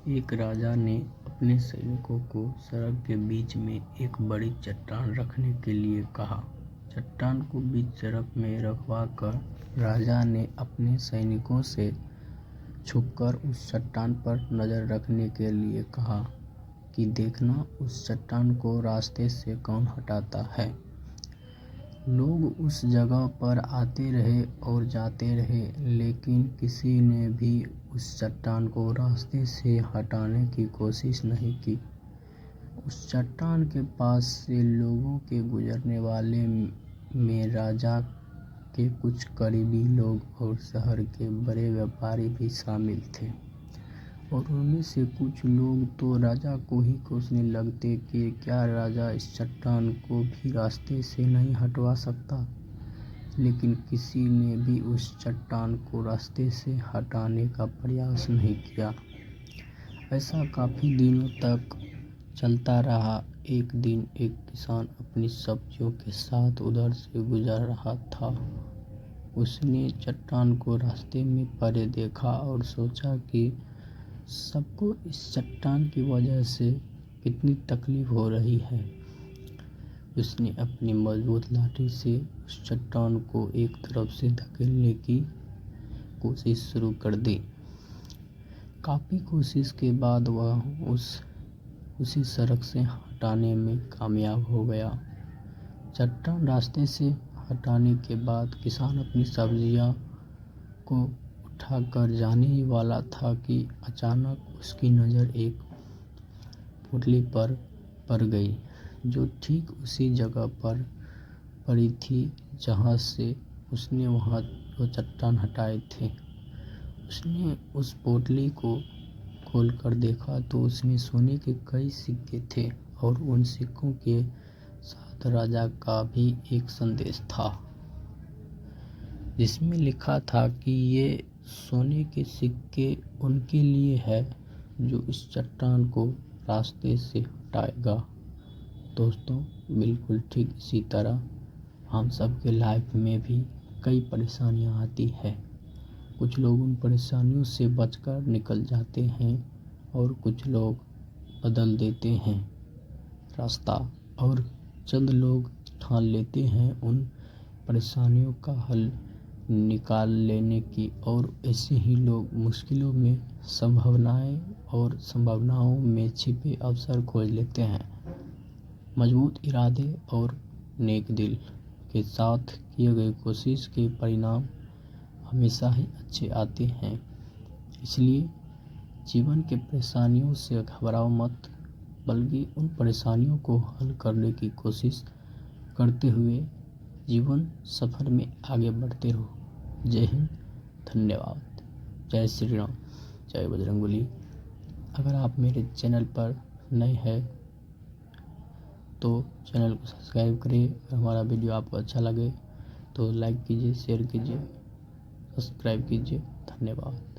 एक राजा ने अपने सैनिकों को सड़क के बीच में एक बड़ी चट्टान रखने के लिए कहा। चट्टान को बीच सड़क में रखवाकर राजा ने अपने सैनिकों से छुपकर उस चट्टान पर नज़र रखने के लिए कहा कि देखना उस चट्टान को रास्ते से कौन हटाता है। लोग उस जगह पर आते रहे और जाते रहे, लेकिन किसी ने भी उस चट्टान को रास्ते से हटाने की कोशिश नहीं की। उस चट्टान के पास से लोगों के गुजरने वाले में राजा के कुछ करीबी लोग और शहर के बड़े व्यापारी भी शामिल थे, और उनमें से कुछ लोग तो राजा को ही कोसने लगते कि क्या राजा इस चट्टान को भी रास्ते से नहीं हटवा सकता। लेकिन किसी ने भी उस चट्टान को रास्ते से हटाने का प्रयास नहीं किया। ऐसा काफ़ी दिनों तक चलता रहा। एक दिन एक किसान अपनी सब्जियों के साथ उधर से गुजर रहा था। उसने चट्टान को रास्ते में पड़े देखा और सोचा कि सबको इस चट्टान की वजह से कितनी तकलीफ हो रही है। उसने अपनी मजबूत लाठी से उस चट्टान को एक तरफ से धकेलने की कोशिश शुरू कर दी। काफ़ी कोशिश के बाद वह उसी सड़क से हटाने में कामयाब हो गया। चट्टान रास्ते से हटाने के बाद किसान अपनी सब्जियां को उठाकर जाने ही वाला था कि अचानक उसकी नज़र एक पोटली पर पड़ गई, जो ठीक उसी जगह पर पड़ी थी जहाँ से उसने वो चट्टान हटाए थे। उसने उस पोटली को खोलकर देखा तो उसमें सोने के कई सिक्के थे, और उन सिक्कों के साथ राजा का भी एक संदेश था, जिसमें लिखा था कि ये सोने के सिक्के उनके लिए है जो इस चट्टान को रास्ते से हटाएगा। दोस्तों, बिल्कुल ठीक इसी तरह हम सब के लाइफ में भी कई परेशानियां आती है। कुछ लोग उन परेशानियों से बचकर निकल जाते हैं, और कुछ लोग बदल देते हैं रास्ता, और चंद लोग ठान लेते हैं उन परेशानियों का हल निकाल लेने की, और ऐसे ही लोग मुश्किलों में संभावनाओं में छिपे अवसर खोज लेते हैं। मजबूत इरादे और नेक दिल के साथ किए गए कोशिश के परिणाम हमेशा ही अच्छे आते हैं। इसलिए जीवन के परेशानियों से घबराओ मत, बल्कि उन परेशानियों को हल करने की कोशिश करते हुए जीवन सफ़र में आगे बढ़ते रहो। जय हिंद, धन्यवाद। जय श्री राम, जय बजरंगबली। अगर आप मेरे चैनल पर नए हैं तो चैनल को सब्सक्राइब करिए। अगर हमारा वीडियो आपको अच्छा लगे तो लाइक कीजिए, शेयर कीजिए, सब्सक्राइब कीजिए। धन्यवाद।